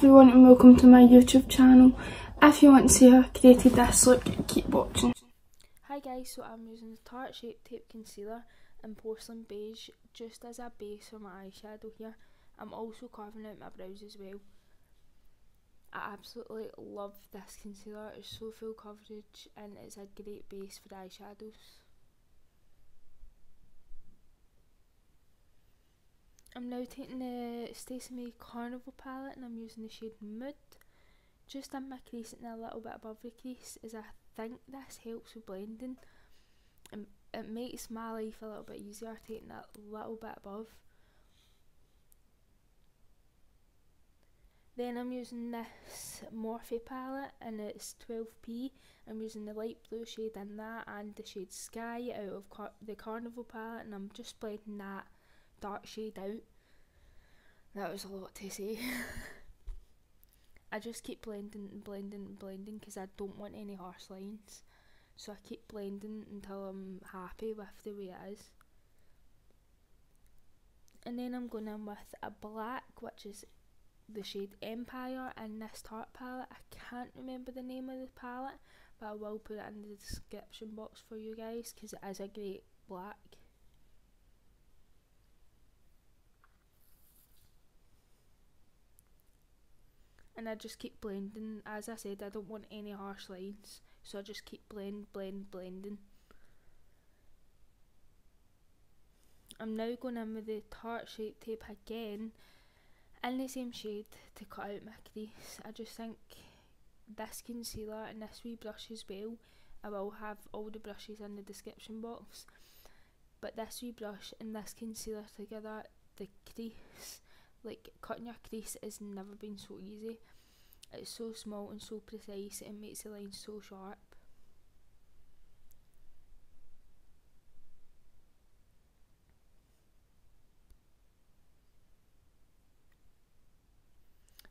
everyone and welcome to my YouTube channel. If you want to see how I created this look, keep watching. Hi guys, so I'm using the Tarte Shape Tape Concealer in Porcelain Beige just as a base for my eyeshadow here. I'm also carving out my brows as well. I absolutely love this concealer, it's so full coverage and it's a great base for the eyeshadows. I'm now taking the Stacey May Carnival palette and I'm using the shade Mood just in my crease and a little bit above the crease, as I think this helps with blending and it makes my life a little bit easier taking that little bit above. Then I'm using this Morphe palette and it's 12p. I'm using the light blue shade in that and the shade Sky out of the Carnival palette, and I'm just blending that dark shade out. That was a lot to say. I just keep blending and blending and blending because I don't want any harsh lines. So I keep blending until I'm happy with the way it is. And then I'm going in with a black, which is the shade Empire in this Tarte palette. I can't remember the name of the palette, but I will put it in the description box for you guys because it is a great black. And I just keep blending. As I said, I don't want any harsh lines, so I just keep blending. I'm now going in with the Tarte Shape Tape again in the same shade to cut out my crease. I just think this concealer and this wee brush as well, I will have all the brushes in the description box, but this wee brush and this concealer together, the crease, like cutting your crease has never been so easy. It's so small and so precise, it makes the lines so sharp.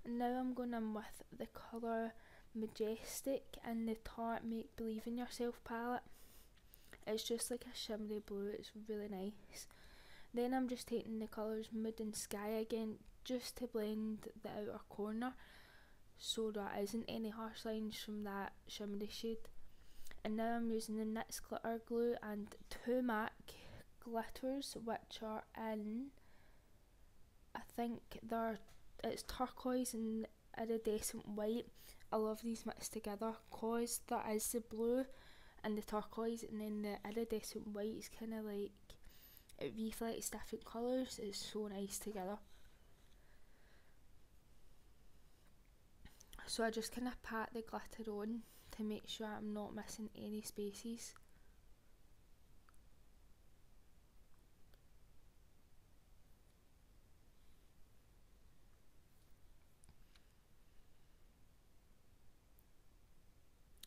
And now I'm going in with the colour Majestic in the Tarte Make Believe in Yourself palette. It's just like a shimmery blue, it's really nice. Then I'm just taking the colours Mood and Sky again just to blend the outer corner so there isn't any harsh lines from that shimmery shade. And now I'm using the NYX glitter glue and two MAC glitters, which are in, I think it's turquoise and iridescent white. I love these mixed together because there is the blue and the turquoise, and then the iridescent white is kind of like, it reflects different colours. It's so nice together. So I just kind of pat the glitter on to make sure I'm not missing any spaces.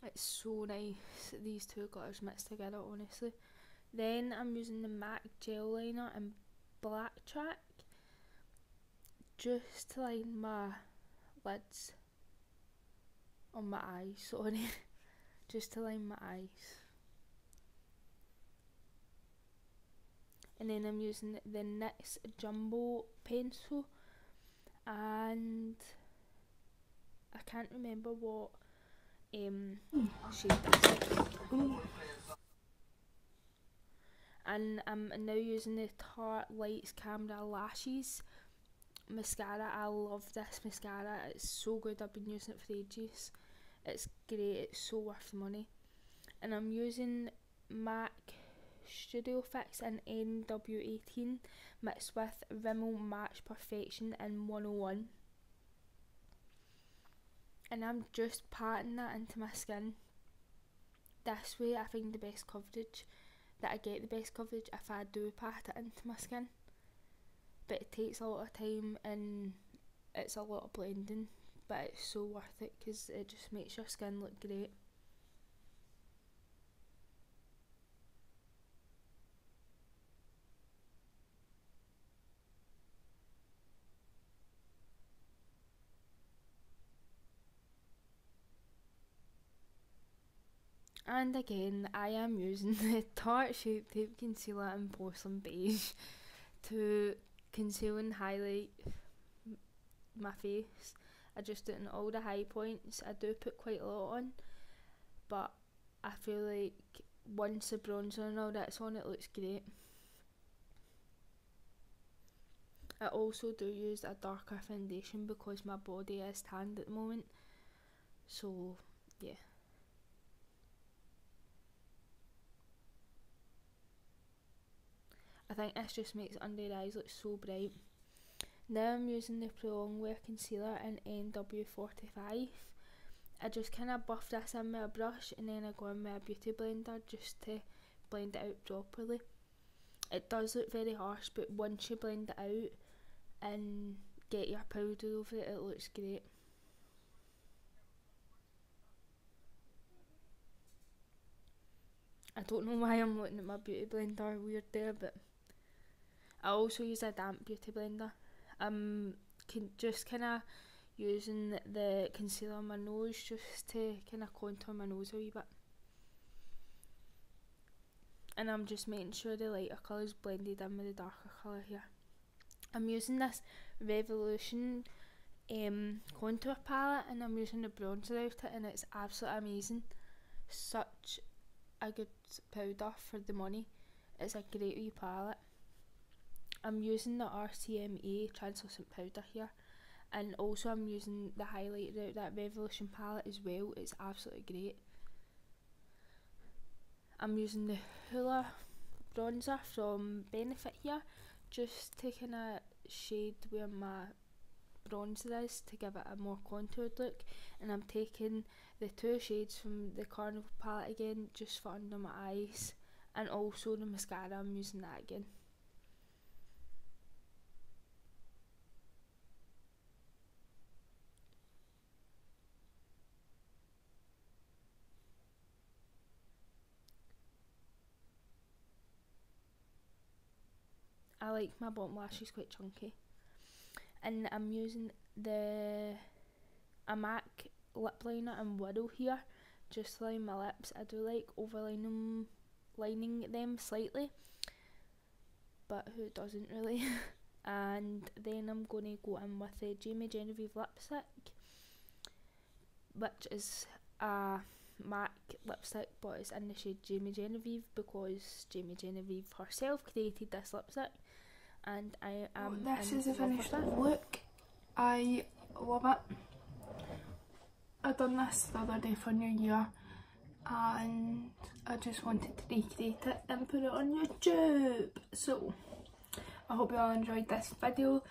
It's so nice, these two glitters mixed together, honestly. Then I'm using the MAC gel liner in Black Track just to line my lids on my eyes, sorry. Just to line my eyes. And then I'm using the NYX Jumbo pencil and I can't remember what shade this is. And I'm now using the Tarte Lights Camera Lashes mascara. I love this mascara, it's so good, I've been using it for ages. It's great, it's so worth the money. And I'm using MAC Studio Fix in NW18 mixed with Rimmel Match Perfection in 101. And I'm just patting that into my skin. This way I find the best coverage, that I get the best coverage if I do pat it into my skin. But it takes a lot of time and it's a lot of blending, but it's so worth it because it just makes your skin look great. And again, I am using the Tarte Shape Tape Concealer in Porcelain Beige to conceal and highlight my face. I just do it in all the high points. I do put quite a lot on, but I feel like once the bronzer and all that's on, it looks great. I also do use a darker foundation because my body is tanned at the moment, so yeah. I think this just makes under your eyes look so bright. Now I'm using the Prolong Wear Concealer in NW45. I just kind of buff this in with a brush and then I go in with a beauty blender just to blend it out properly. It does look very harsh, but once you blend it out and get your powder over it, it looks great. I don't know why I'm looking at my beauty blender weird there, but I also use a damp beauty blender. Just kind of using the concealer on my nose just to kind of contour my nose a wee bit. And I'm just making sure the lighter colour is blended in with the darker colour here. I'm using this Revolution contour palette and I'm using the bronzer out it, and it's absolutely amazing. Such a good powder for the money. It's a great wee palette. I'm using the RCMA translucent powder here, and also I'm using the highlighter out that Revolution palette as well. It's absolutely great. I'm using the Hoola bronzer from Benefit here just to kind of shade where my bronzer is to give it a more contoured look, and I'm taking the two shades from the Carnival palette again just for under my eyes, and also the mascara, I'm using that again. I like my bottom lashes quite chunky, and I'm using a MAC lip liner and Widow here just to line my lips. I do like lining them slightly, but who doesn't really? And then I'm going to go in with the Jamie Genevieve lipstick, which is a MAC lipstick, but it's in the shade Jamie Genevieve because Jamie Genevieve herself created this lipstick, and I am this is the finished look. I love it. I done this the other day for New Year and I just wanted to recreate it and put it on YouTube. So I hope you all enjoyed this video.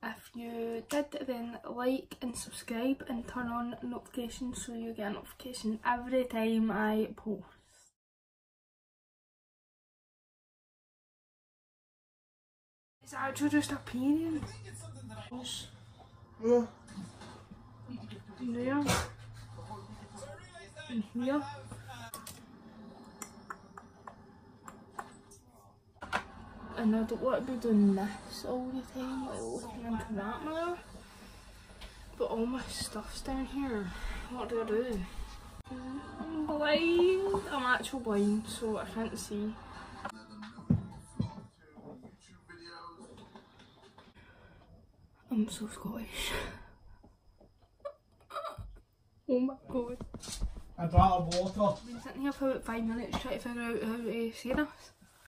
If you did, then like and subscribe and turn on notifications so you get a notification every time I post. It's actually just appearing. Yeah. There. And here. And I don't want to be doing this all the time, like looking into that mirror. But all my stuff's down here. What do I do? I'm blind. I'm actually blind, so I can't see. I'm so Scottish. Oh my god. I'd rather water. I've been sitting here for about 5 minutes trying to figure out how to say this.